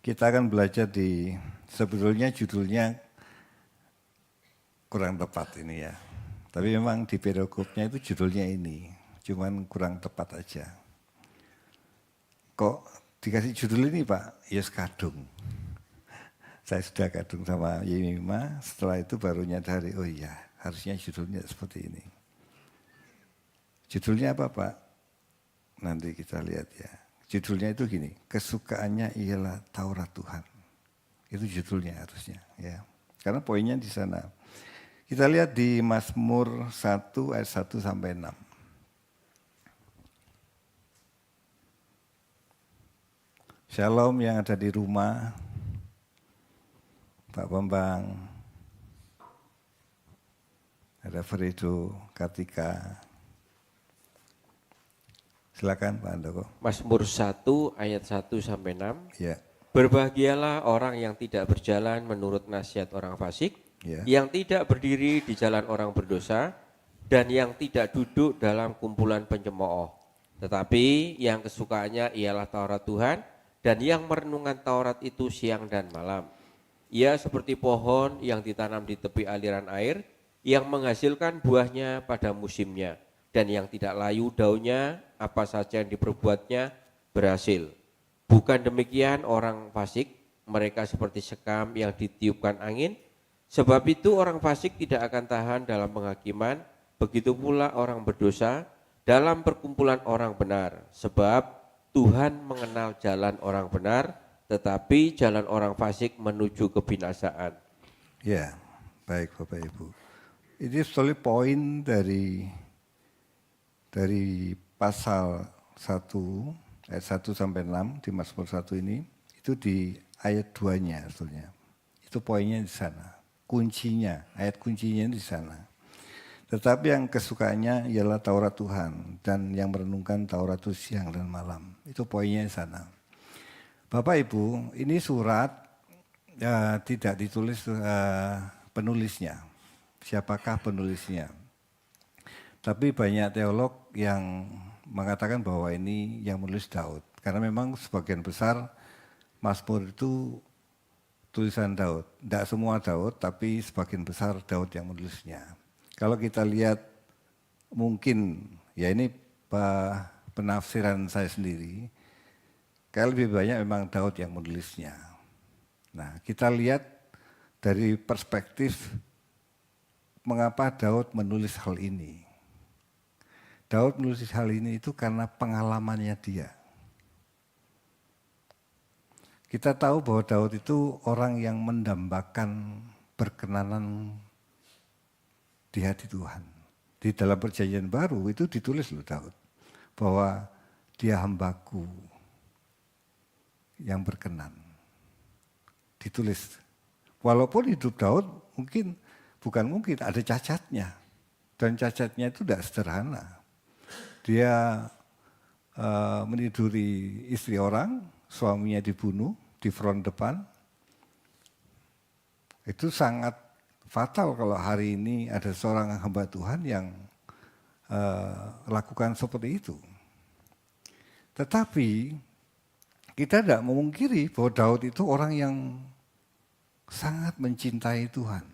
Kita akan belajar sebetulnya judulnya kurang tepat ini ya. Tapi memang di perikopnya itu judulnya ini, cuman kurang tepat aja. Kok dikasih judul ini Pak? Yes kadung. Saya sudah kadung sama Yemima, setelah itu baru nyadari, oh iya harusnya judulnya seperti ini. Judulnya apa Pak? Nanti kita lihat ya. Judulnya itu gini, kesukaannya ialah Taurat Tuhan. Itu judulnya harusnya ya. Karena poinnya di sana. Kita lihat di Mazmur 1 ayat 1 sampai 6. Shalom yang ada di rumah, Pak Bambang, ada Fredo, Kartika. Silakan Pak Andoko. Mazmur 1 ayat 1 sampai 6. Ya. Berbahagialah orang yang tidak berjalan menurut nasihat orang fasik, Ya. yang tidak berdiri di jalan orang berdosa, dan yang tidak duduk dalam kumpulan pencemooh. Tetapi yang kesukaannya ialah Taurat Tuhan, dan yang merenungkan Taurat itu siang dan malam. Ia seperti pohon yang ditanam di tepi aliran air, yang menghasilkan buahnya pada musimnya, dan yang tidak layu daunnya, apa saja yang diperbuatnya berhasil. Bukan demikian orang fasik, mereka seperti sekam yang ditiupkan angin. Sebab itu orang fasik tidak akan tahan dalam penghakiman, begitu pula orang berdosa dalam perkumpulan orang benar. Sebab Tuhan mengenal jalan orang benar, tetapi jalan orang fasik menuju kebinasaan. Ya, baik Bapak Ibu. Ini sebetulnya poin dari pasal 1 ayat 1 sampai 6 di Mazmur 1 ini, itu di ayat 2-nya sebetulnya. Itu poinnya di sana. Kuncinya, ayat kuncinya di sana. Tetapi yang kesukaannya ialah Taurat Tuhan, dan yang merenungkan Taurat itu siang dan malam. Itu poinnya di sana. Bapak Ibu, ini surat tidak ditulis penulisnya. Siapakah penulisnya? Tapi banyak teolog yang mengatakan bahwa ini yang menulis Daud. Karena memang sebagian besar Mazmur itu tulisan Daud. Tidak semua Daud, tapi sebagian besar Daud yang menulisnya. Kalau kita lihat mungkin, ya ini penafsiran saya sendiri, kayak lebih banyak memang Daud yang menulisnya. Nah, kita lihat dari perspektif mengapa Daud menulis hal ini. Daud menulis hal ini itu karena pengalamannya dia. Kita tahu bahwa Daud itu orang yang mendambakan berkenanan di hati Tuhan. Di dalam perjanjian baru itu ditulis loh Daud, bahwa dia hambaku yang berkenan. Ditulis. Walaupun hidup Daud bukan mungkin, ada cacatnya. Dan cacatnya itu tidak sederhana. Dia meniduri istri orang, suaminya dibunuh di front depan. Itu sangat fatal kalau hari ini ada seorang hamba Tuhan yang lakukan seperti itu. Tetapi kita tidak memungkiri bahwa Daud itu orang yang sangat mencintai Tuhan.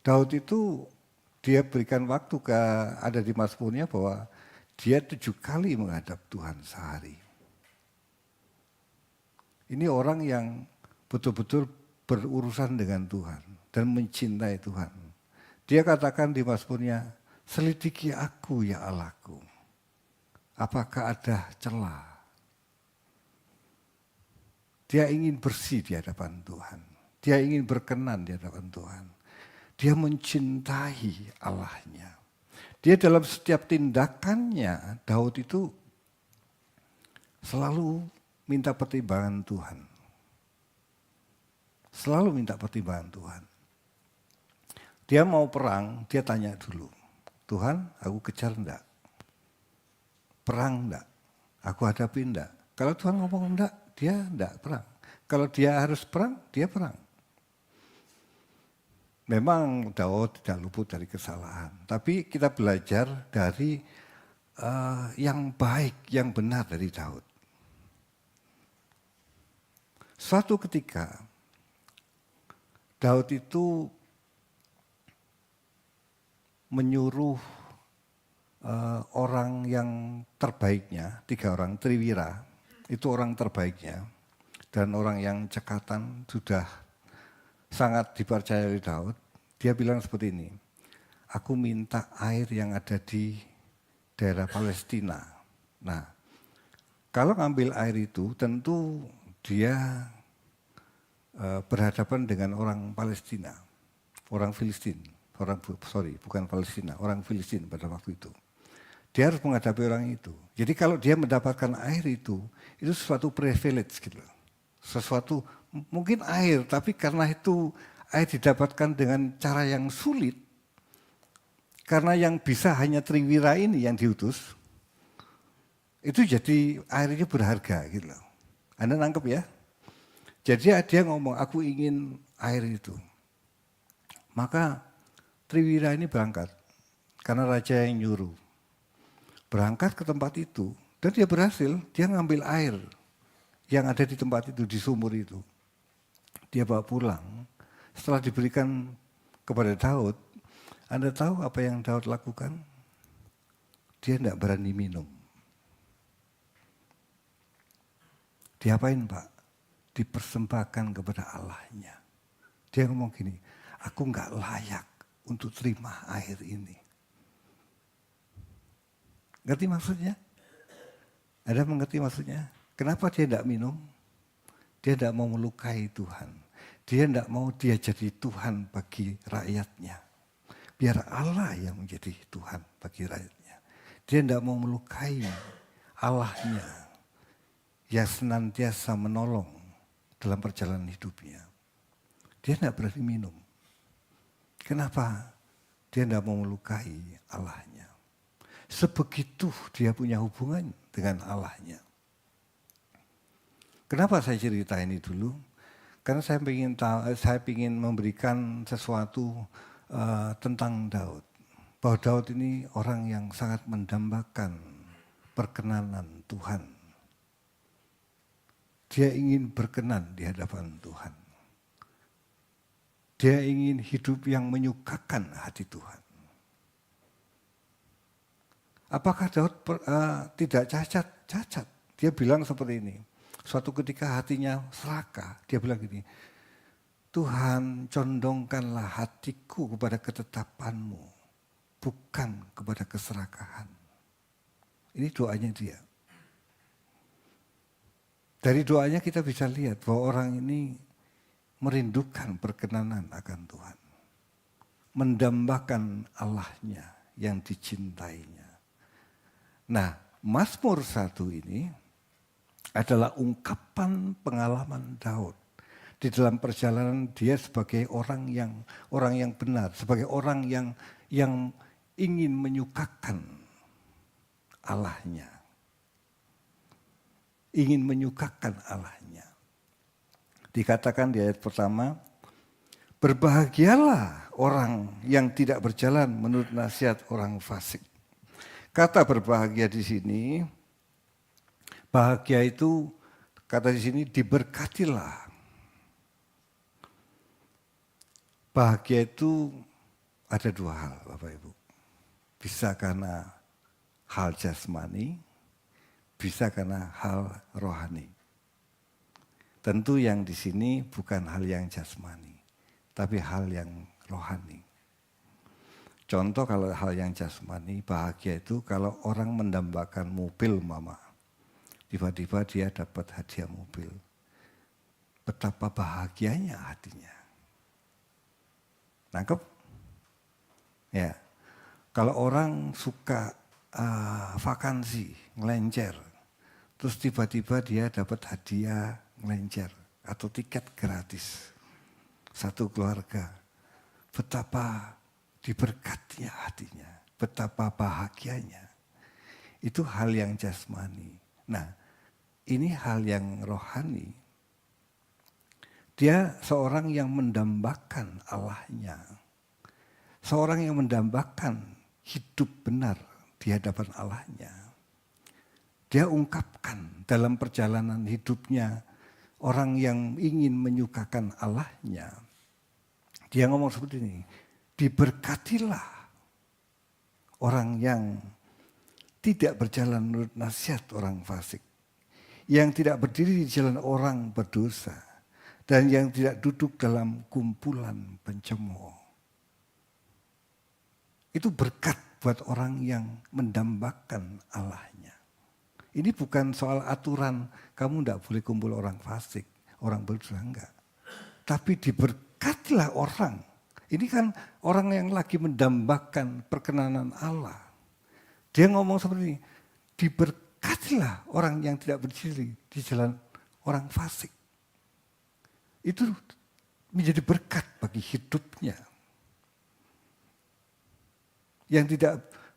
Daud itu dia berikan waktu ada di Mazmurnya bahwa dia 7 kali menghadap Tuhan sehari. Ini orang yang betul-betul berurusan dengan Tuhan dan mencintai Tuhan. Dia katakan di Mazmurnya, selidiki aku ya Allahku, apakah ada celah. Dia ingin bersih di hadapan Tuhan. Dia ingin berkenan di hadapan Tuhan. Dia mencintai Allahnya. Dia dalam setiap tindakannya, Daud itu selalu minta pertimbangan Tuhan. Selalu minta pertimbangan Tuhan. Dia mau perang, dia tanya dulu, Tuhan aku kejar enggak? Perang enggak? Aku hadapi enggak? Kalau Tuhan ngomong enggak, dia enggak perang. Kalau dia harus perang, dia perang. Memang Daud tidak luput dari kesalahan, tapi kita belajar dari yang baik, yang benar dari Daud. Suatu ketika Daud itu menyuruh orang yang terbaiknya, 3 orang triwira, itu orang terbaiknya, dan orang yang cekatan sudah sangat dipercaya oleh Daud. Dia bilang seperti ini, aku minta air yang ada di daerah Palestina. Nah, kalau ngambil air itu tentu dia berhadapan dengan orang Palestina, orang Filistin, bukan Palestina, orang Filistin pada waktu itu. Dia harus menghadapi orang itu. Jadi kalau dia mendapatkan air itu sesuatu privilege gitu. Sesuatu mungkin air, tapi karena itu air didapatkan dengan cara yang sulit, karena yang bisa hanya triwira ini yang diutus, itu jadi airnya berharga gitu loh. Anda nangkep ya? Jadi dia ngomong, aku ingin air itu. Maka triwira ini berangkat, karena raja yang nyuruh. Berangkat ke tempat itu, dan dia berhasil, dia ngambil air yang ada di tempat itu, di sumur itu. Dia bawa pulang, setelah diberikan kepada Daud, Anda tahu apa yang Daud lakukan? Dia tidak berani minum. Diapain Pak? Dipersembahkan kepada Allahnya. Dia ngomong gini, aku nggak layak untuk terima air ini. Ngerti maksudnya? Ada mengerti maksudnya? Kenapa dia tidak minum? Dia tidak mau melukai Tuhan. Dia tidak mau dia jadi Tuhan bagi rakyatnya. Biar Allah yang menjadi Tuhan bagi rakyatnya. Dia tidak mau melukai Allahnya yang senantiasa menolong dalam perjalanan hidupnya. Dia tidak berani minum. Kenapa? Dia tidak mau melukai Allahnya. Sebegitu dia punya hubungan dengan Allahnya. Kenapa saya cerita ini dulu? Karena saya ingin memberikan sesuatu tentang Daud. Bahwa Daud ini orang yang sangat mendambakan perkenanan Tuhan. Dia ingin berkenan di hadapan Tuhan. Dia ingin hidup yang menyukakan hati Tuhan. Apakah Daud tidak cacat? Cacat. Dia bilang seperti ini. Suatu ketika hatinya serakah. Dia bilang gini, Tuhan condongkanlah hatiku kepada ketetapan-Mu, bukan kepada keserakahan. Ini doanya dia. Dari doanya kita bisa lihat bahwa orang ini merindukan perkenanan akan Tuhan. Mendambakan Allahnya yang dicintainya. Nah, Mazmur 1 ini adalah ungkapan pengalaman Daud di dalam perjalanan dia sebagai orang yang benar, sebagai orang yang ingin menyukakan Allahnya. Ingin menyukakan Allahnya. Dikatakan di ayat pertama, berbahagialah orang yang tidak berjalan menurut nasihat orang fasik. Kata berbahagia di sini, bahagia itu kata di sini diberkatilah. Bahagia itu ada 2 hal, Bapak Ibu. Bisa karena hal jasmani, bisa karena hal rohani. Tentu yang di sini bukan hal yang jasmani, tapi hal yang rohani. Contoh kalau hal yang jasmani, bahagia itu kalau orang mendambakan mobil mama. Tiba-tiba dia dapat hadiah mobil. Betapa bahagianya hatinya. Nangkep? Ya. Kalau orang suka vakansi, ngelencer, terus tiba-tiba dia dapat hadiah ngelencer atau tiket gratis. Satu keluarga. Betapa diberkatinya hatinya, betapa bahagianya. Itu hal yang jasmani. Nah, ini hal yang rohani. Dia seorang yang mendambakan Allahnya. Seorang yang mendambakan hidup benar di hadapan Allahnya. Dia ungkapkan dalam perjalanan hidupnya orang yang ingin menyukakan Allahnya, dia ngomong seperti ini, diberkatilah orang yang tidak berjalan menurut nasihat orang fasik, yang tidak berdiri di jalan orang berdosa, dan yang tidak duduk dalam kumpulan pencemooh. Itu berkat buat orang yang mendambakan Allahnya. Ini bukan soal aturan, kamu tidak boleh kumpul orang fasik, orang berdosa, enggak. Tapi diberkatilah orang. Ini kan orang yang lagi mendambakan perkenanan Allah. Dia ngomong seperti ini, diberkatilah orang yang tidak berdiri di jalan orang fasik. Itu menjadi berkat bagi hidupnya. Yang tidak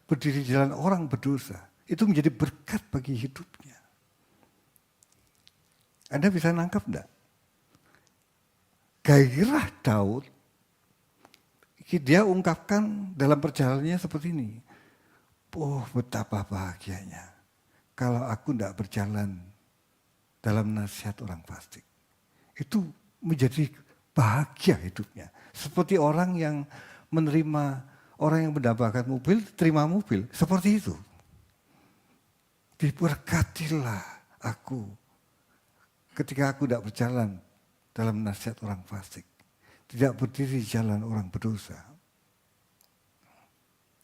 berdiri di jalan orang berdosa, itu menjadi berkat bagi hidupnya. Anda bisa nangkap enggak? Gairah Daud, dia ungkapkan dalam perjalanannya seperti ini. Oh, betapa bahagianya kalau aku tidak berjalan dalam nasihat orang fasik. Itu menjadi bahagia hidupnya. Seperti orang yang menerima, orang yang mendapatkan mobil, terima mobil. Seperti itu. Diberkatilah aku ketika aku tidak berjalan dalam nasihat orang fasik. Tidak berdiri di jalan orang berdosa.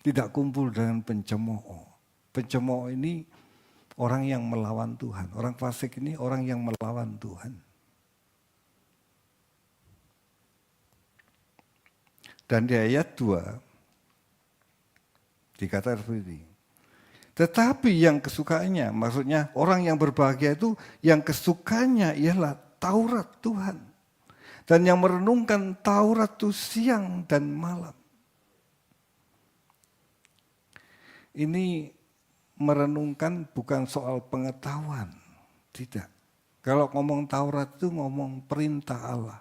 Tidak kumpul dengan pencemooh. Pencemooh ini orang yang melawan Tuhan. Orang fasik ini orang yang melawan Tuhan. Dan di ayat 2 dikatakan seperti ini. Tetapi yang kesukaannya, maksudnya orang yang berbahagia itu yang kesukaannya ialah Taurat Tuhan. Dan yang merenungkan Taurat itu siang dan malam. Ini merenungkan bukan soal pengetahuan, tidak. Kalau ngomong Taurat itu ngomong perintah Allah.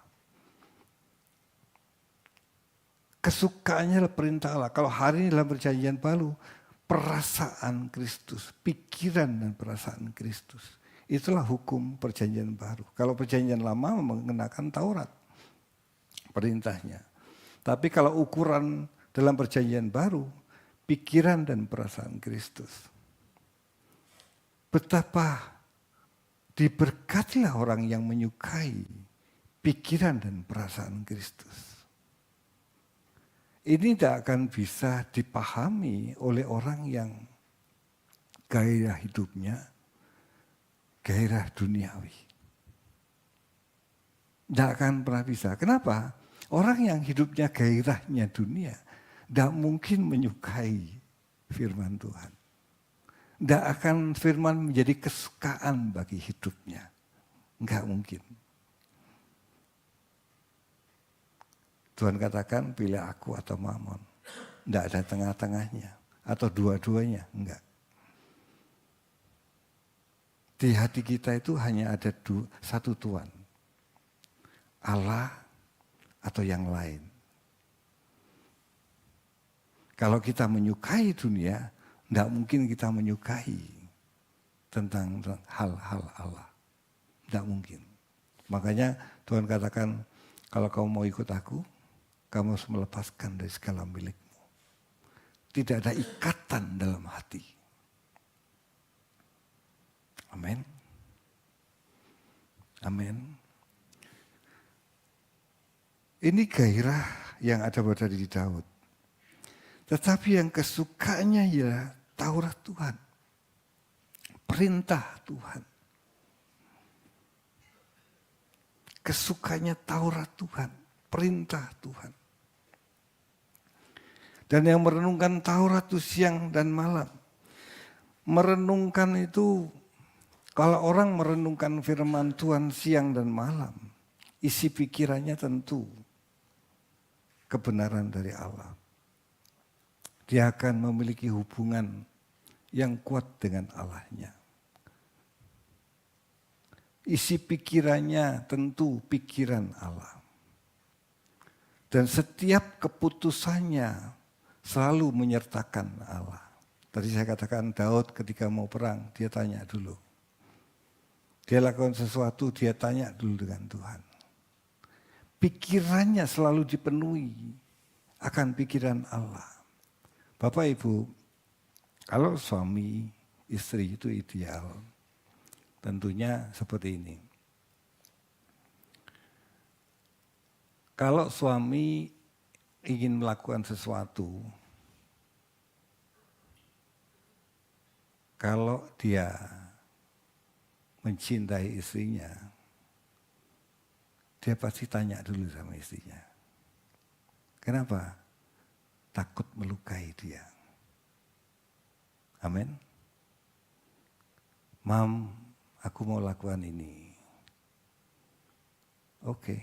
Kesukaannya adalah perintah Allah. Kalau hari ini dalam perjanjian baru, perasaan Kristus, pikiran dan perasaan Kristus. Itulah hukum perjanjian baru. Kalau perjanjian lama mengenakan Taurat, perintahnya. Tapi kalau ukuran dalam perjanjian baru, pikiran dan perasaan Kristus. Betapa diberkatilah orang yang menyukai pikiran dan perasaan Kristus. Ini tidak akan bisa dipahami oleh orang yang gairah hidupnya, gairah duniawi. Tidak akan pernah bisa. Kenapa? Orang yang hidupnya gairahnya dunia, tidak mungkin menyukai firman Tuhan. Tidak akan firman menjadi kesukaan bagi hidupnya. Enggak mungkin. Tuhan katakan pilih aku atau Mamon. Tidak ada tengah-tengahnya. Atau dua-duanya, enggak. Di hati kita itu hanya ada satu Tuhan. Allah atau yang lain. Kalau kita menyukai dunia, tidak mungkin kita menyukai tentang hal-hal Allah. Tidak mungkin. Makanya Tuhan katakan, kalau kamu mau ikut aku, kamu harus melepaskan dari segala milikmu. Tidak ada ikatan dalam hati. Amin. Amin. Ini gairah yang ada pada diri Daud. Tetapi yang kesukaannya ialah Taurat Tuhan. Perintah Tuhan. Kesukanya Taurat Tuhan. Perintah Tuhan. Dan yang merenungkan Taurat itu siang dan malam. Merenungkan itu, kalau orang merenungkan firman Tuhan siang dan malam, isi pikirannya tentu kebenaran dari Allah. Dia akan memiliki hubungan yang kuat dengan Allahnya. Isi pikirannya tentu pikiran Allah. Dan setiap keputusannya selalu menyertakan Allah. Tadi saya katakan Daud ketika mau perang, dia tanya dulu. dia lakukan sesuatu, dia tanya dulu dengan Tuhan. Pikirannya selalu dipenuhi akan pikiran Allah. Bapak Ibu, kalau suami istri itu ideal, tentunya seperti ini. Kalau suami ingin melakukan sesuatu, kalau dia mencintai istrinya, dia pasti tanya dulu sama istrinya. Kenapa? Takut melukai dia. Amin. Mam, aku mau lakukan ini. Oke.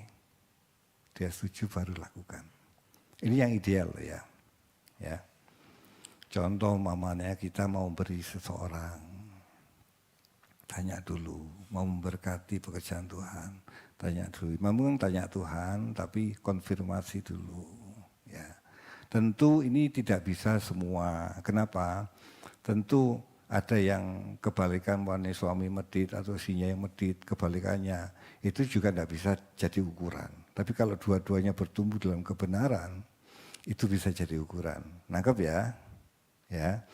Dia setuju baru lakukan. Ini yang ideal ya. Ya. Contoh mamanya kita mau beri seseorang. Tanya dulu, mau memberkati pekerjaan Tuhan. Tanya dulu. Memang tanya Tuhan, tapi konfirmasi dulu. Ya. Tentu ini tidak bisa semua. Kenapa? Tentu ada yang kebalikan, warna suami medit atau sinya yang medit, kebalikannya. Itu juga tidak bisa jadi ukuran. Tapi kalau dua-duanya bertumbuh dalam kebenaran, itu bisa jadi ukuran. Nangkep ya? Ya.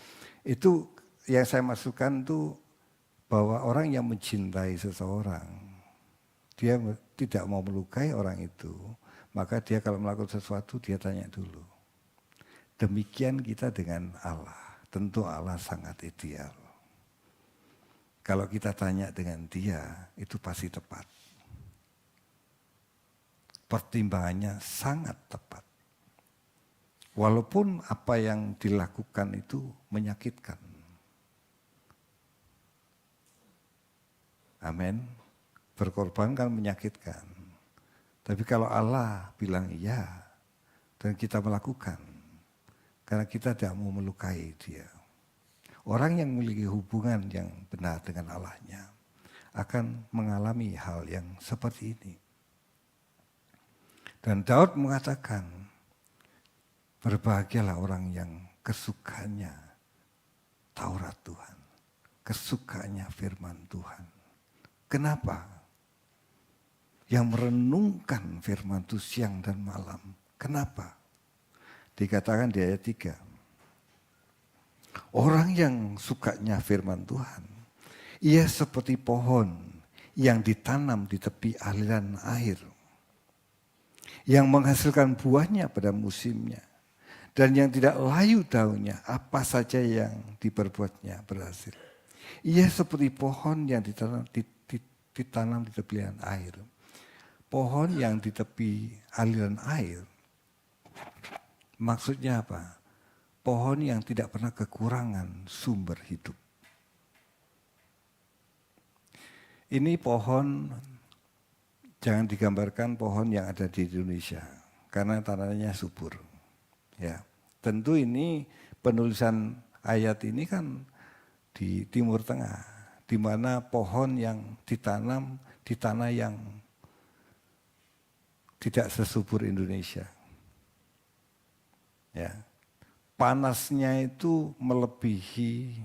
Itu yang saya masukkan tuh bahwa orang yang mencintai seseorang, dia tidak mau melukai orang itu, maka dia kalau melakukan sesuatu dia tanya dulu. Demikian kita dengan Allah. Tentu Allah sangat ideal. Kalau kita tanya dengan dia, itu pasti tepat. Pertimbangannya sangat tepat. Walaupun apa yang dilakukan itu menyakitkan. Amin. Berkorban kan menyakitkan. Tapi kalau Allah bilang iya, dan kita melakukan, karena kita tidak mau melukai dia. Orang yang memiliki hubungan yang benar dengan Allahnya akan mengalami hal yang seperti ini. Dan Daud mengatakan, berbahagialah orang yang kesukaannya Taurat Tuhan, kesukaannya firman Tuhan. Kenapa? Yang merenungkan firman itu siang dan malam. Kenapa? Dikatakan di ayat 3. Orang yang sukanya firman Tuhan, ia seperti pohon yang ditanam di tepi aliran air, yang menghasilkan buahnya pada musimnya, dan yang tidak layu daunnya, apa saja yang diperbuatnya berhasil. Ia seperti pohon yang ditanam di tepi aliran air. Pohon yang di tepi aliran air, maksudnya apa? Pohon yang tidak pernah kekurangan sumber hidup. Ini pohon, jangan digambarkan pohon yang ada di Indonesia, karena tanahnya subur. Ya, tentu ini penulisan ayat ini kan di Timur Tengah, di mana pohon yang ditanam di tanah yang tidak sesubur Indonesia. Ya. Panasnya itu melebihi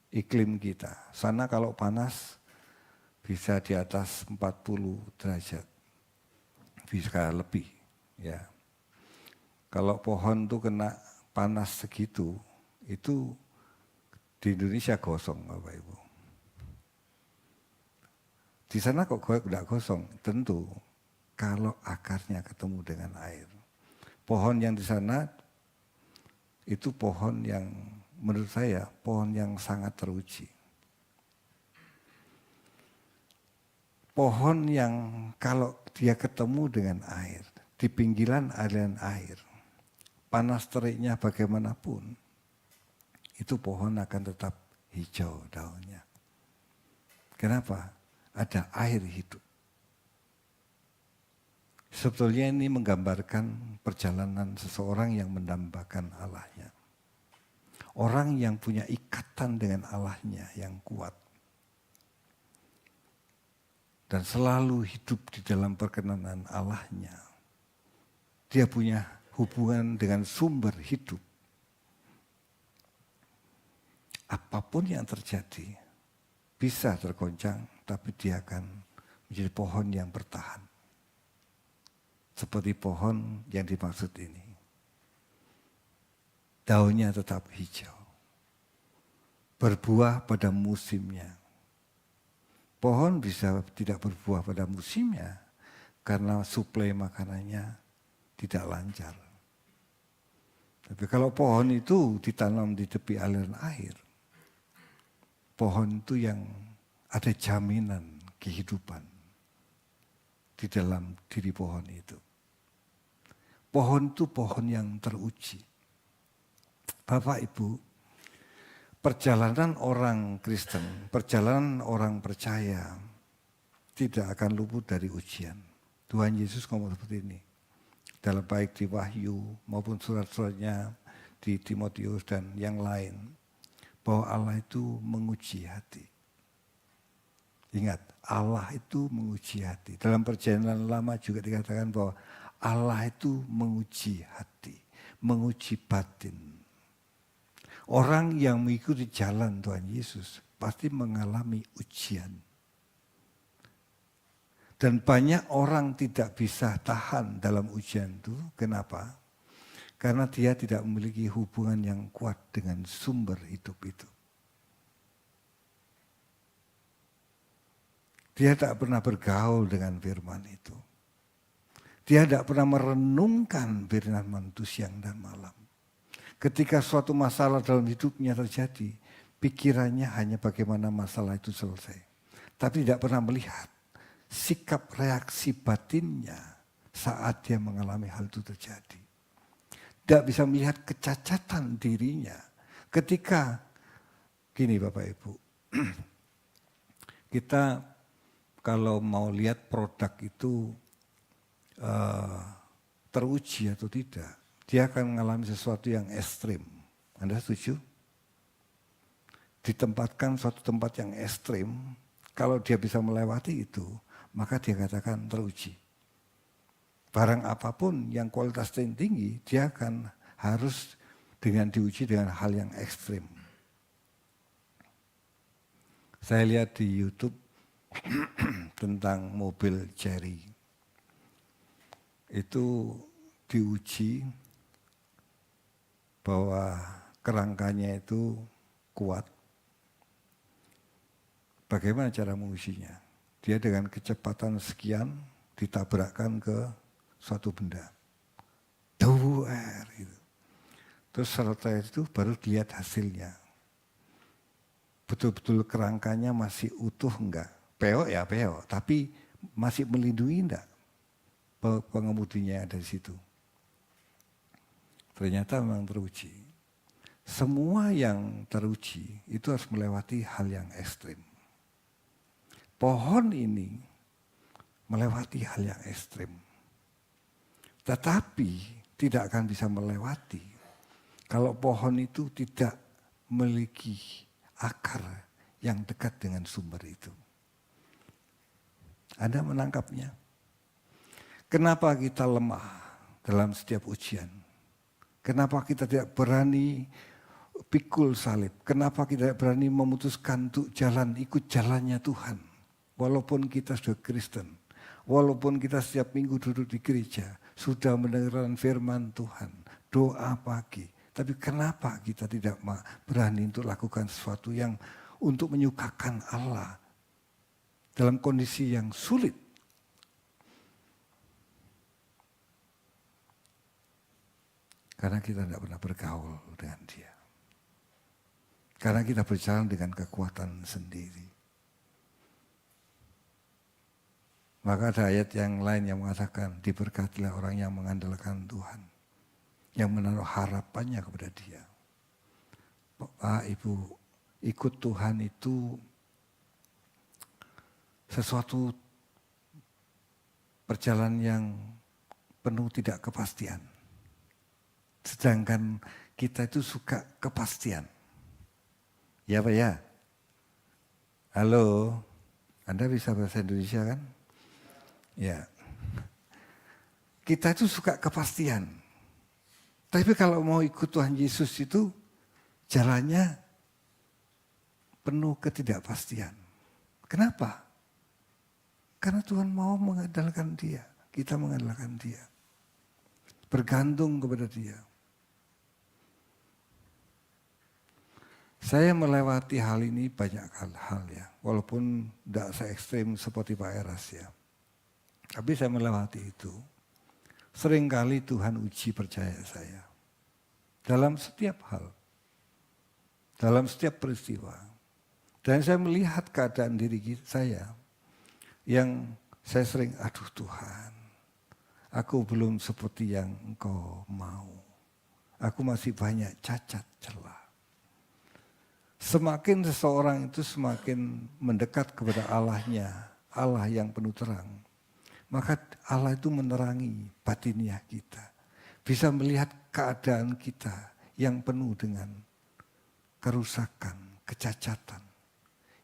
iklim kita. Sana kalau panas bisa di atas 40 derajat. Bisa lebih, ya. Kalau pohon tuh kena panas segitu, itu di Indonesia gosong, Bapak Ibu. Di sana kok tidak gosong? Tentu kalau akarnya ketemu dengan air. Pohon yang di sana itu pohon yang menurut saya pohon yang sangat teruji. Pohon yang kalau dia ketemu dengan air, di pinggiran aliran air, panas teriknya bagaimanapun, itu pohon akan tetap hijau daunnya. Kenapa? Ada air hidup. Sebetulnya ini menggambarkan perjalanan seseorang yang mendambakan Allahnya. Orang yang punya ikatan dengan Allahnya yang kuat. Dan selalu hidup di dalam perkenanan Allahnya. Dia punya hubungan dengan sumber hidup. Apapun yang terjadi bisa tergoncang, tapi dia akan menjadi pohon yang bertahan. Seperti pohon yang dimaksud ini. Daunnya tetap hijau. Berbuah pada musimnya. Pohon bisa tidak berbuah pada musimnya karena suplai makanannya tidak lancar. Tapi kalau pohon itu ditanam di tepi aliran air, pohon itu yang ada jaminan kehidupan di dalam diri pohon itu. Pohon itu pohon yang teruji. Bapak Ibu, perjalanan orang Kristen, perjalanan orang percaya tidak akan luput dari ujian. Tuhan Yesus ngomong seperti ini. Dalam baik di Wahyu maupun surat-suratnya di Timotius dan yang lain. Bahwa Allah itu menguji hati. Ingat, Allah itu menguji hati. Dalam perjalanan lama juga dikatakan bahwa Allah itu menguji hati. Menguji batin. Orang yang mengikuti jalan Tuhan Yesus pasti mengalami ujian. Dan banyak orang tidak bisa tahan dalam ujian itu. Kenapa? Karena dia tidak memiliki hubungan yang kuat dengan sumber hidup itu. Dia tak pernah bergaul dengan firman itu. Dia tidak pernah merenungkan firman itu siang dan malam. Ketika suatu masalah dalam hidupnya terjadi, pikirannya hanya bagaimana masalah itu selesai. Tapi tidak pernah melihat sikap reaksi batinnya saat dia mengalami hal itu terjadi. Tidak bisa melihat kecacatan dirinya. Ketika, gini Bapak Ibu, kita kalau mau lihat produk itu teruji atau tidak, dia akan mengalami sesuatu yang ekstrim. Anda setuju? Ditempatkan suatu tempat yang ekstrim, kalau dia bisa melewati itu, maka dia katakan teruji. Barang apapun yang kualitas tinggi, dia akan harus diuji dengan hal yang ekstrim. Saya lihat di YouTube tentang mobil Chery. Itu diuji bahwa kerangkanya itu kuat. Bagaimana cara mengujinya? Dia dengan kecepatan sekian ditabrakkan ke suatu benda. Duer gitu. Terus setelah itu baru dilihat hasilnya. Betul-betul kerangkanya masih utuh enggak? Peok ya peok, tapi masih melindungi enggak pengemudinya ada di situ. Ternyata memang teruji. Semua yang teruji itu harus melewati hal yang ekstrim. Pohon ini melewati hal yang ekstrim. Tetapi tidak akan bisa melewati kalau pohon itu tidak memiliki akar yang dekat dengan sumber itu. Anda menangkapnya? Kenapa kita lemah dalam setiap ujian? Kenapa kita tidak berani pikul salib? Kenapa kita tidak berani memutuskan untuk ikut jalannya Tuhan? Walaupun kita sudah Kristen, walaupun kita setiap minggu duduk di gereja, sudah mendengarkan firman Tuhan, doa pagi. Tapi kenapa kita tidak berani untuk lakukan sesuatu yang untuk menyukakan Allah dalam kondisi yang sulit? Karena kita tidak pernah bergaul dengan Dia. Karena kita berjalan dengan kekuatan sendiri. Maka ada ayat yang lain yang mengatakan, diberkatilah orang yang mengandalkan Tuhan, yang menaruh harapannya kepada Dia. Bapak, Ibu, ikut Tuhan itu sesuatu perjalanan yang penuh tidak kepastian. Sedangkan kita itu suka kepastian. Ya Pak ya? Halo, Anda bisa bahasa Indonesia kan? Ya. Kita itu suka kepastian. Tapi kalau mau ikut Tuhan Yesus itu jalannya penuh ketidakpastian. Kenapa? Karena Tuhan mau mengandalkan dia. Kita mengandalkan dia. Bergantung kepada dia. Saya melewati hal ini banyak hal ya. Walaupun tidak se-ekstrim seperti Pak Eras ya. Tapi saya melewati itu. Seringkali Tuhan uji percaya saya. Dalam setiap hal. Dalam setiap peristiwa. Dan saya melihat keadaan diri saya. Yang saya sering, aduh Tuhan. Aku belum seperti yang Engkau mau. Aku masih banyak cacat celah. Semakin seseorang itu semakin mendekat kepada Allahnya, Allah yang penuh terang, maka Allah itu menerangi batiniah kita. Bisa melihat keadaan kita yang penuh dengan kerusakan, kecacatan,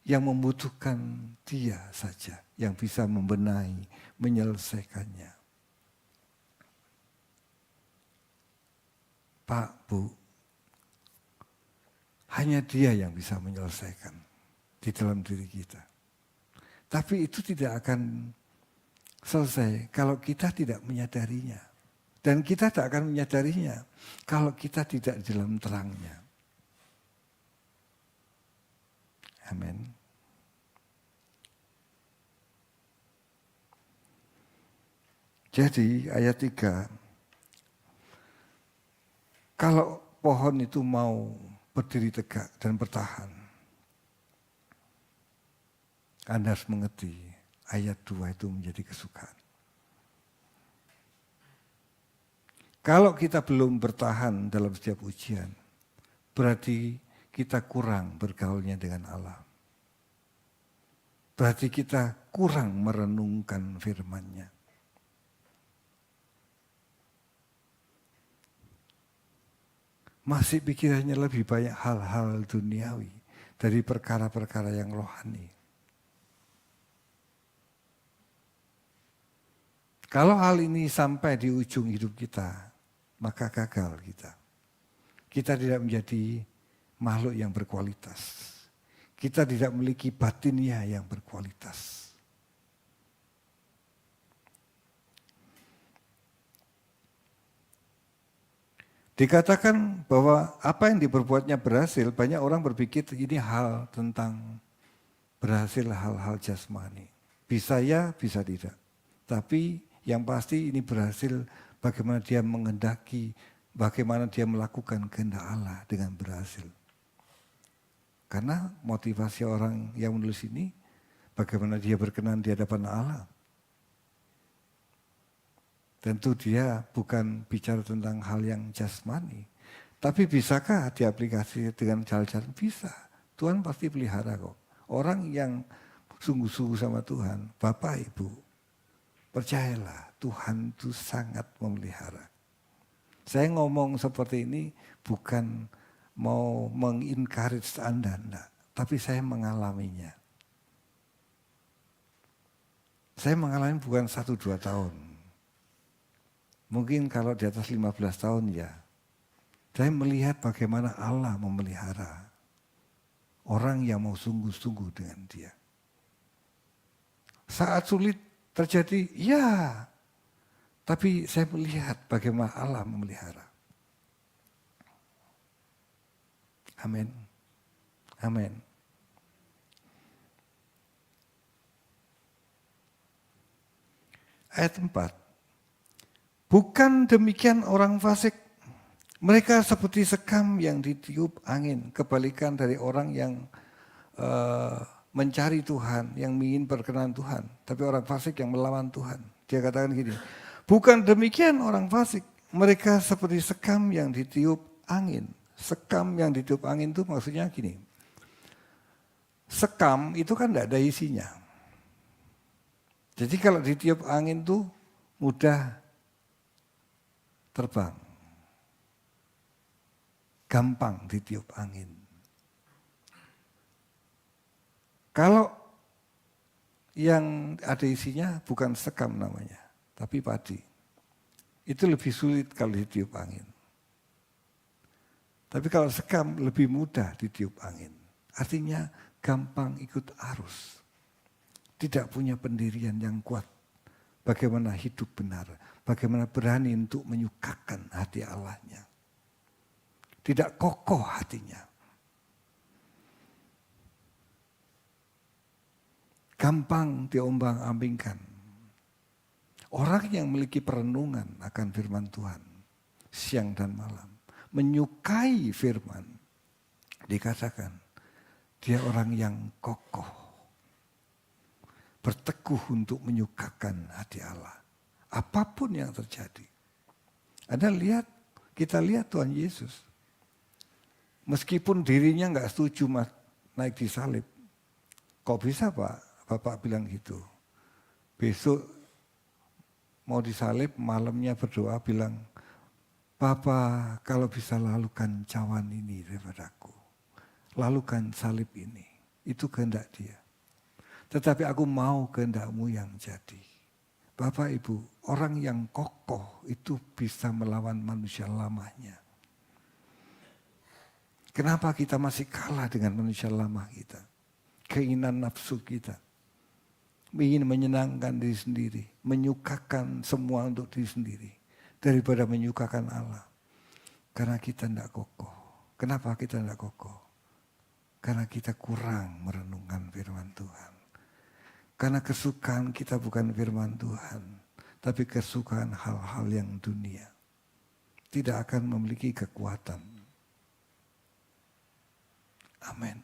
yang membutuhkan Dia saja yang bisa membenahi, menyelesaikannya. Pak, Bu, hanya Dia yang bisa menyelesaikan di dalam diri kita. Tapi itu tidak akan selesai kalau kita tidak menyadarinya. Dan kita tidak akan menyadarinya kalau kita tidak di dalam terangnya. Amin. Jadi ayat 3, kalau pohon itu mau berdiri tegak dan bertahan, Anda harus mengerti ayat 2 itu menjadi kesukaan. Kalau kita belum bertahan dalam setiap ujian, berarti kita kurang bergaulnya dengan Allah. Berarti kita kurang merenungkan firman-Nya. Masih pikirannya lebih banyak hal-hal duniawi dari perkara-perkara yang rohani. Kalau hal ini sampai di ujung hidup kita, maka gagal kita. Kita tidak menjadi makhluk yang berkualitas. Kita tidak memiliki batiniah yang berkualitas. Dikatakan bahwa apa yang diperbuatnya berhasil, banyak orang berpikir ini hal tentang berhasil hal-hal jasmani. Bisa ya, bisa tidak. Tapi yang pasti ini berhasil bagaimana dia mengendaki, bagaimana dia melakukan kehendak Allah dengan berhasil. Karena motivasi orang yang menulis ini, bagaimana dia berkenan di hadapan Allah. Tentu dia bukan bicara tentang hal yang jasmani. Tapi bisakah diaplikasi dengan jalan-jalan? Bisa. Tuhan pasti pelihara kok. Orang yang sungguh-sungguh sama Tuhan, Bapak Ibu, percayalah Tuhan itu sangat memelihara. Saya ngomong seperti ini bukan mau mengencourage Anda, enggak. Tapi saya mengalaminya. Saya mengalami bukan 1-2 tahun. Mungkin kalau di atas 15 tahun ya. Saya melihat bagaimana Allah memelihara orang yang mau sungguh-sungguh dengan Dia. Saat sulit terjadi, ya. Tapi saya melihat bagaimana Allah memelihara. Amin. Amin. Ayat 4. Bukan demikian orang fasik. Mereka seperti sekam yang ditiup angin. Kebalikan dari orang yang mencari Tuhan, yang ingin berkenan Tuhan. Tapi orang fasik yang melawan Tuhan. Dia katakan gini, bukan demikian orang fasik. Mereka seperti sekam yang ditiup angin. Sekam yang ditiup angin itu maksudnya gini. Sekam itu kan tidak ada isinya. Jadi kalau ditiup angin itu mudah terbang. Gampang ditiup angin. Kalau yang ada isinya bukan sekam namanya, tapi padi. Itu lebih sulit kalau ditiup angin. Tapi kalau sekam lebih mudah ditiup angin. Artinya gampang ikut arus. tidak punya pendirian yang kuat. Bagaimana hidup benar, bagaimana berani untuk menyukakan hati Allahnya. Tidak kokoh hatinya. Gampang diombang-ambingkan. Orang yang memiliki perenungan akan firman Tuhan siang dan malam, menyukai firman, dikatakan dia orang yang kokoh, berteguh untuk menyukakan hati Allah. Apapun yang terjadi. Kita lihat Tuhan Yesus. Meskipun dirinya nggak setuju naik di salib. Kok bisa Pak? Bapak bilang gitu. Besok mau disalib, malamnya berdoa bilang, Bapak kalau bisa lalukan cawan ini daripadaku. Lalukan salib ini. Itu kehendak dia. Tetapi aku mau kehendak-Mu yang jadi. Bapak Ibu, orang yang kokoh itu bisa melawan manusia lamanya. Kenapa kita masih kalah dengan manusia lama kita? Keinginan nafsu kita. Ingin menyenangkan diri sendiri. Menyukakan semua untuk diri sendiri. Daripada menyukakan Allah. Karena kita tidak kokoh. Kenapa kita tidak kokoh? Karena kita kurang merenungkan firman Tuhan. Karena kesukaan kita bukan firman Tuhan. Tapi kesukaan hal-hal yang dunia. Tidak akan memiliki kekuatan. Amin.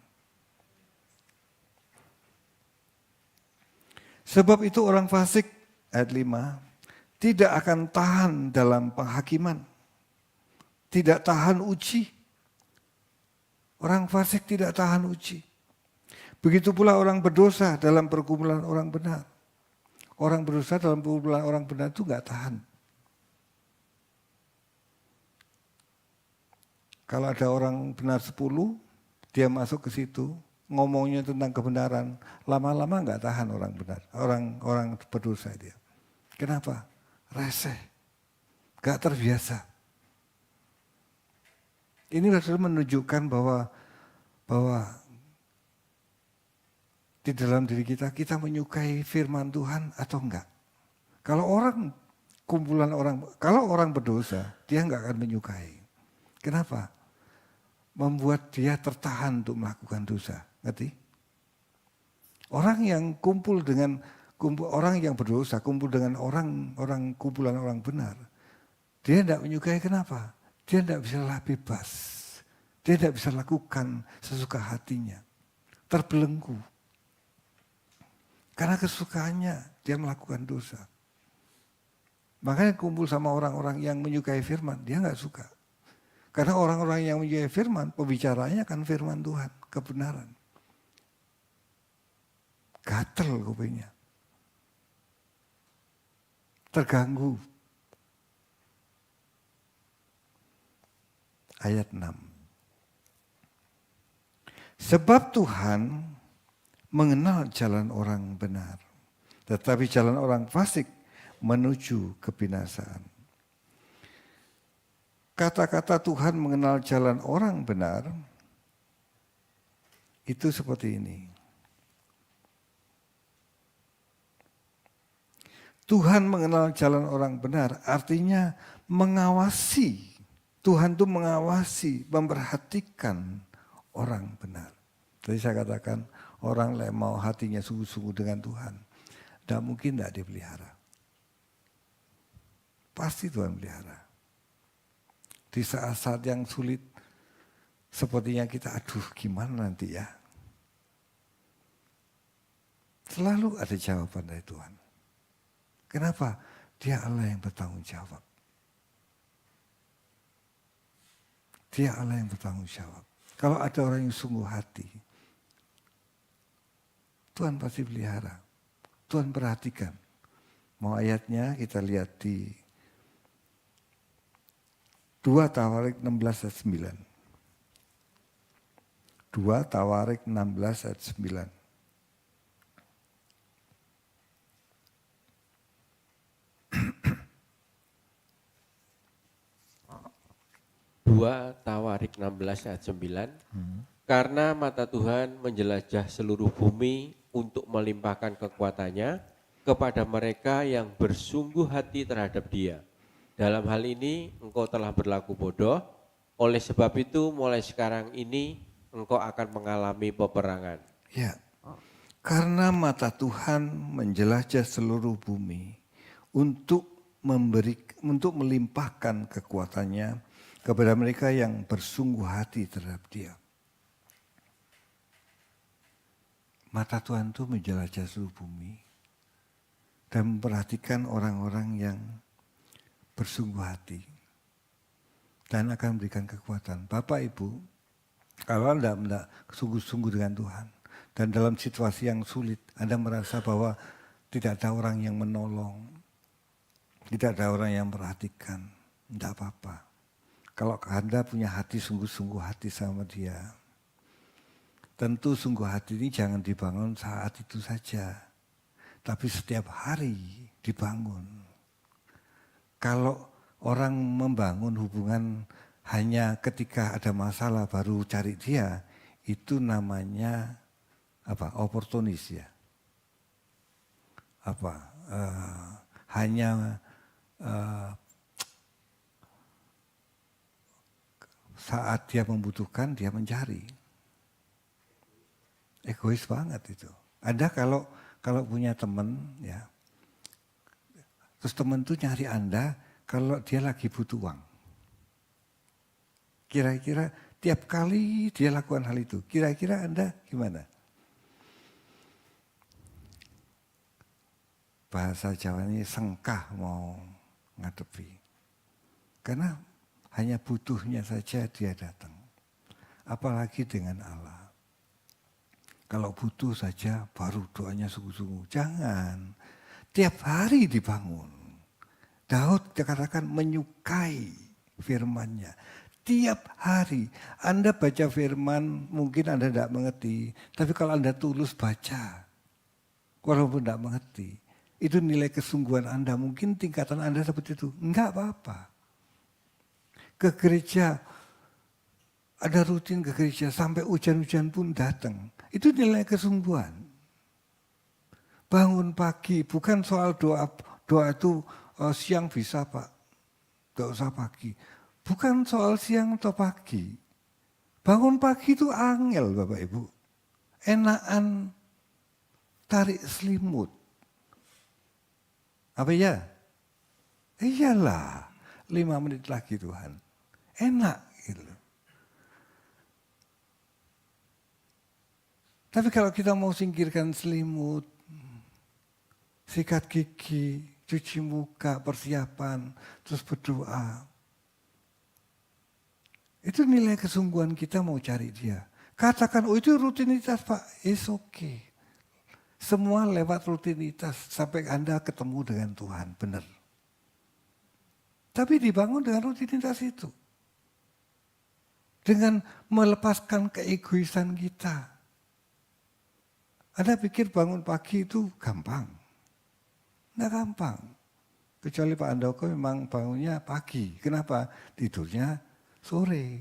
Sebab itu orang fasik, ayat 5, tidak akan tahan dalam penghakiman. Tidak tahan uji. Orang fasik tidak tahan uji. Begitu pula orang berdosa dalam pergumulan orang benar. Orang berdosa dalam pergumulan orang benar itu enggak tahan. Kalau ada orang benar 10, dia masuk ke situ, ngomongnya tentang kebenaran, lama-lama enggak tahan orang benar, orang berdosa dia. Kenapa? Reseh, enggak terbiasa. Ini sudah menunjukkan bahwa di dalam diri kita menyukai firman Tuhan atau enggak. Kalau orang berdosa, dia enggak akan menyukai. Kenapa? Membuat dia tertahan untuk melakukan dosa. Ngerti? Orang yang orang yang berdosa, kumpul dengan kumpulan orang benar. Dia tidak menyukai, kenapa? Dia tidak bisa bebas. Dia tidak bisa lakukan sesuka hatinya. Terbelenggu. Karena kesukaannya dia melakukan dosa. Makanya kumpul sama orang-orang yang menyukai firman, dia nggak suka. Karena orang-orang yang menyukai firman, pembicaranya kan firman Tuhan, kebenaran. Gatel kupingnya. Terganggu. Ayat 6. Sebab Tuhan mengenal jalan orang benar, tetapi jalan orang fasik menuju kebinasaan. Kata-kata Tuhan mengenal jalan orang benar itu seperti ini. Tuhan mengenal jalan orang benar artinya mengawasi. Tuhan itu mengawasi, memperhatikan orang benar. Tadi saya katakan orang yang mau hatinya sungguh-sungguh dengan Tuhan, tidak mungkin tidak dipelihara. Pasti Tuhan pelihara. Di saat-saat yang sulit, sepertinya kita aduh gimana nanti ya. Selalu ada jawaban dari Tuhan. Kenapa? Dia Allah yang bertanggung jawab. Dia Allah yang bertanggung jawab. Kalau ada orang yang sungguh hati, Tuhan pasti pelihara. Tuhan perhatikan. Mau ayatnya kita lihat di 2 Tawarik 16 ayat 9. 2 Tawarik 16 ayat 9. 2 Tawarik 16 ayat 9. Karena mata Tuhan menjelajah seluruh bumi untuk melimpahkan kekuatannya kepada mereka yang bersungguh hati terhadap Dia. Dalam hal ini engkau telah berlaku bodoh, oleh sebab itu mulai sekarang ini engkau akan mengalami peperangan. Ya, karena mata Tuhan menjelajah seluruh bumi untuk melimpahkan kekuatannya kepada mereka yang bersungguh hati terhadap Dia. Mata Tuhan itu menjelajah seluruh bumi dan memperhatikan orang-orang yang bersungguh hati dan akan memberikan kekuatan. Bapak Ibu, kalau Anda tidak sungguh-sungguh dengan Tuhan dan dalam situasi yang sulit, Anda merasa bahwa tidak ada orang yang menolong, tidak ada orang yang memperhatikan, tidak apa-apa. Kalau Anda punya hati sungguh-sungguh hati sama Dia, tentu sungguh hati ini jangan dibangun saat itu saja, tapi setiap hari dibangun. Kalau orang membangun hubungan hanya ketika ada masalah baru cari Dia, itu namanya apa? Oportunis ya. Hanya saat dia membutuhkan dia mencari. Egois banget itu. Anda kalau punya teman ya, terus teman itu nyari Anda kalau dia lagi butuh uang. Kira-kira tiap kali dia lakukan hal itu, kira-kira Anda gimana? Bahasa Jawa ini sengkah mau ngadepi. Karena hanya butuhnya saja dia datang. Apalagi dengan Allah. Kalau butuh saja baru doanya sungguh-sungguh. Jangan. Tiap hari dibangun. Daud dikatakan menyukai firman-Nya. Tiap hari. Anda baca firman mungkin Anda tidak mengerti. Tapi kalau Anda tulus baca. Walaupun tidak mengerti. Itu nilai kesungguhan Anda. Mungkin tingkatan Anda seperti itu. Enggak apa-apa. Ke gereja. Ada rutin ke gereja sampai hujan-hujan pun datang. Itu nilai kesungguhan. Bangun pagi, bukan soal doa. Doa itu siang bisa Pak. Tidak usah pagi. Bukan soal siang atau pagi. Bangun pagi itu angel Bapak Ibu. Enakan tarik selimut. Apa ya? Iyalah. 5 menit lagi Tuhan. Enak gitu. Tapi kalau kita mau singkirkan selimut, sikat gigi, cuci muka, persiapan, terus berdoa. Itu nilai kesungguhan kita mau cari Dia. Katakan, oh itu rutinitas Pak, it's okay. Semua lewat rutinitas sampai Anda ketemu dengan Tuhan, benar. Tapi dibangun dengan rutinitas itu. Dengan melepaskan keegoisan kita. Anda pikir bangun pagi itu gampang? Nggak gampang. Kecuali Pak Andoko memang bangunnya pagi. Kenapa? Tidurnya sore.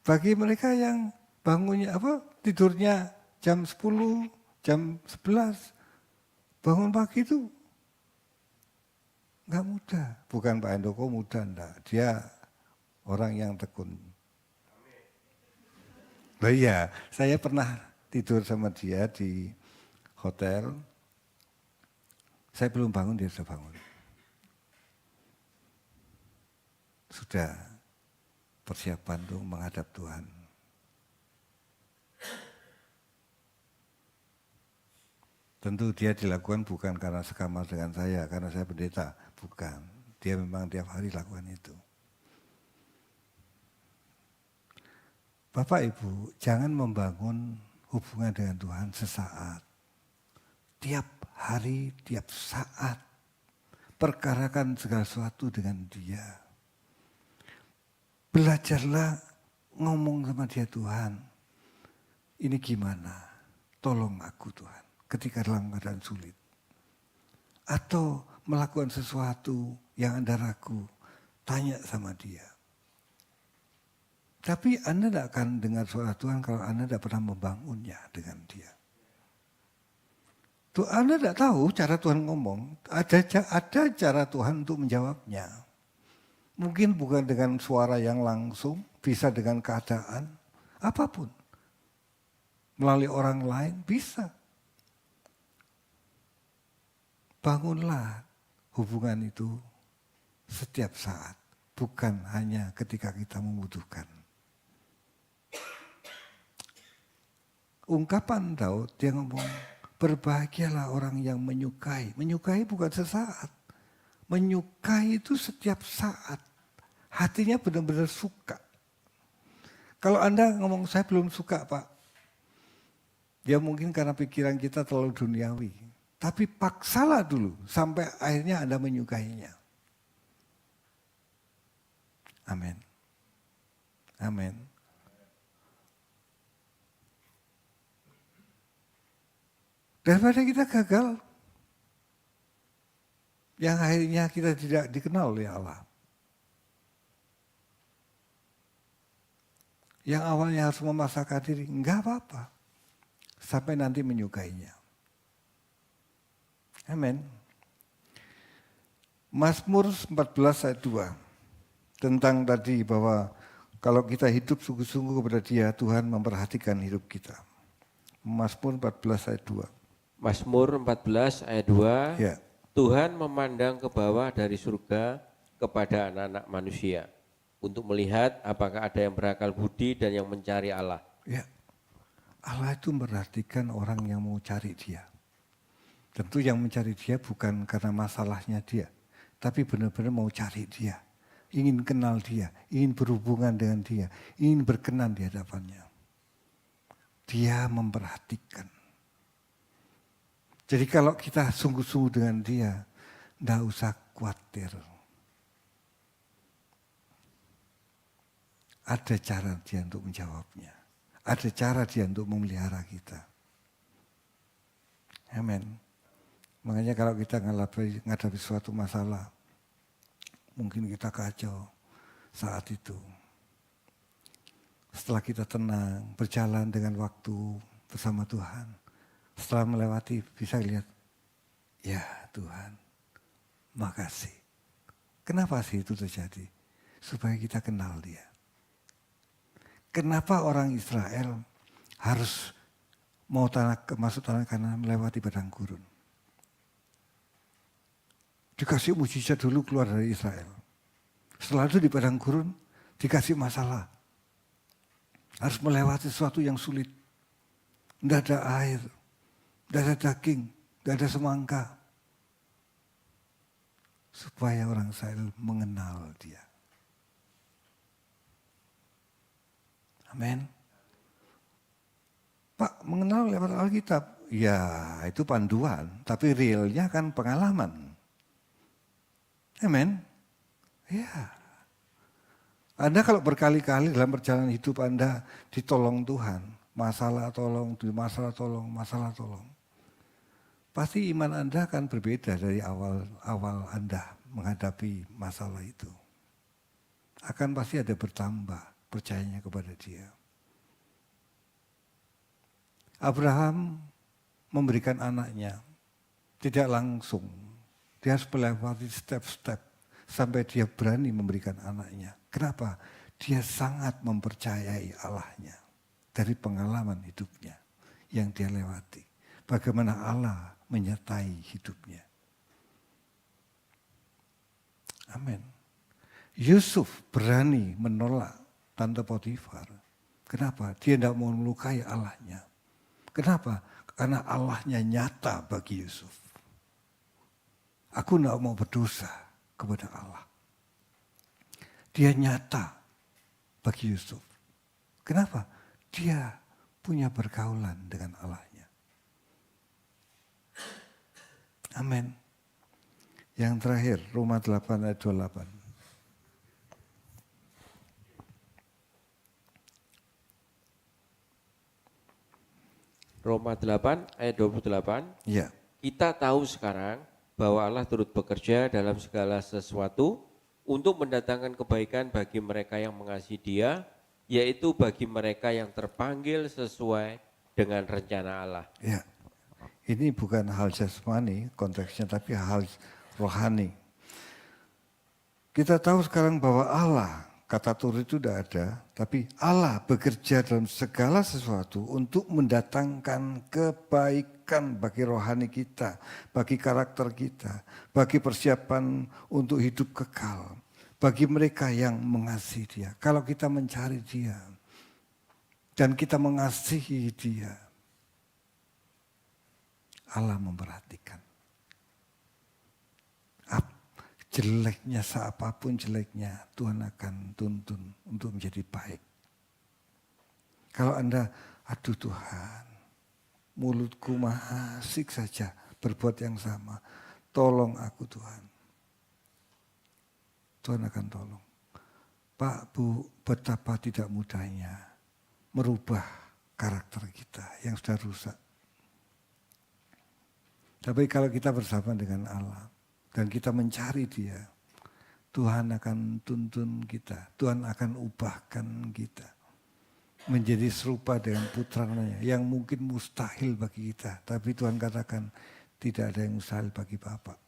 Bagi mereka yang bangunnya tidurnya jam 10, jam 11, bangun pagi itu nggak mudah. Bukan Pak Andoko mudah, enggak. Dia orang yang tekun. Nah iya, saya pernah tidur sama dia di hotel. Saya belum bangun, dia sudah bangun. Sudah persiapan untuk menghadap Tuhan. Tentu dia dilakukan bukan karena sekamar dengan saya, karena saya pendeta. Bukan, dia memang tiap hari lakukan itu. Bapak Ibu, jangan membangun hubungan dengan Tuhan sesaat. Tiap hari, tiap saat. Perkarakan segala sesuatu dengan Dia. Belajarlah ngomong sama Dia, Tuhan. Ini gimana? Tolong aku Tuhan. Ketika dalam keadaan sulit. Atau melakukan sesuatu yang Anda ragu. Tanya sama Dia. Tapi Anda tidak akan dengar suara Tuhan kalau Anda tidak pernah membangunnya dengan dia. Tuh Anda tidak tahu cara Tuhan ngomong, ada cara Tuhan untuk menjawabnya. Mungkin bukan dengan suara yang langsung, bisa dengan keadaan, apapun. Melalui orang lain, bisa. Bangunlah hubungan itu setiap saat, bukan hanya ketika kita membutuhkan. Ungkapan Daud, dia ngomong, berbahagialah orang yang menyukai. Menyukai bukan sesaat. Menyukai itu setiap saat. Hatinya benar-benar suka. Kalau Anda ngomong, saya belum suka Pak. Ya mungkin karena pikiran kita terlalu duniawi. Tapi paksalah dulu sampai akhirnya Anda menyukainya. Amin. Amin. Daripada kita gagal, yang akhirnya kita tidak dikenal oleh Allah. Yang awalnya harus memaksakan diri, enggak apa-apa. Sampai nanti menyukainya. Amin. Mazmur 14 ayat 2. Tentang tadi bahwa kalau kita hidup sungguh-sungguh kepada Dia, Tuhan memperhatikan hidup kita. Mazmur 14 ayat 2. Mazmur 14 ayat 2, Ya. Tuhan memandang ke bawah dari surga kepada anak-anak manusia untuk melihat apakah ada yang berakal budi dan yang mencari Allah. Ya. Allah itu memperhatikan orang yang mau cari Dia. Tentu yang mencari Dia bukan karena masalahnya dia, tapi benar-benar mau cari Dia. Ingin kenal Dia, ingin berhubungan dengan Dia, ingin berkenan di hadapannya. Dia memperhatikan. Jadi kalau kita sungguh-sungguh dengan Dia, tidak usah khawatir. Ada cara Dia untuk menjawabnya. Ada cara Dia untuk memelihara kita. Amin. Makanya kalau kita menghadapi suatu masalah, mungkin kita kacau saat itu. Setelah kita tenang, berjalan dengan waktu bersama Tuhan. Setelah melewati, bisa lihat, ya Tuhan, makasih. Kenapa sih itu terjadi? Supaya kita kenal Dia. Kenapa orang Israel harus mau masuk tanah Kanaan melewati padang gurun? Dikasih mujizat dulu keluar dari Israel. Setelah itu di padang gurun dikasih masalah. Harus melewati sesuatu yang sulit. Tidak ada air, tidak ada daging, tidak ada semangka. Supaya orang Israel mengenal Dia. Amin. Pak, mengenal lewat Alkitab. Ya, itu panduan. Tapi realnya kan pengalaman. Amin. Ya. Anda kalau berkali-kali dalam perjalanan hidup Anda ditolong Tuhan. Masalah tolong, masalah tolong, masalah tolong. Pasti iman Anda akan berbeda dari awal Anda menghadapi masalah itu. Akan pasti ada bertambah percayanya kepada Dia. Abraham memberikan anaknya tidak langsung. Dia harus melewati step-step sampai dia berani memberikan anaknya. Kenapa? Dia sangat mempercayai Allahnya dari pengalaman hidupnya yang dia lewati. Bagaimana Allah menyertai hidupnya. Amin. Yusuf berani menolak Tante Potifar. Kenapa? Dia tidak mau melukai Allahnya. Kenapa? Karena Allahnya nyata bagi Yusuf. Aku tidak mau berdosa kepada Allah. Dia nyata bagi Yusuf. Kenapa? Dia punya pergaulan dengan Allahnya. Amin. Yang terakhir, Roma 8 ayat 28. Roma 8 ayat 28. Ya. Kita tahu sekarang bahwa Allah turut bekerja dalam segala sesuatu untuk mendatangkan kebaikan bagi mereka yang mengasihi Dia, yaitu bagi mereka yang terpanggil sesuai dengan rencana Allah. Ya, ini bukan hal jasmani konteksnya, tapi hal rohani. Kita tahu sekarang bahwa Allah, kata turut itu tidak ada, tapi Allah bekerja dalam segala sesuatu untuk mendatangkan kebaikan bagi rohani kita, bagi karakter kita, bagi persiapan untuk hidup kekal, bagi mereka yang mengasihi Dia. Kalau kita mencari Dia dan kita mengasihi Dia, Allah memperhatikan. Jeleknya seapapun jeleknya, Tuhan akan tuntun untuk menjadi baik. Kalau Anda, aduh Tuhan, mulutku masih saja berbuat yang sama, tolong aku Tuhan. Tuhan akan tolong. Pak, Bu, betapa tidak mudahnya merubah karakter kita yang sudah rusak. Tapi kalau kita bersama dengan Allah dan kita mencari Dia, Tuhan akan tuntun kita, Tuhan akan ubahkan kita menjadi serupa dengan putranya yang mungkin mustahil bagi kita. Tapi Tuhan katakan tidak ada yang mustahil bagi Bapa.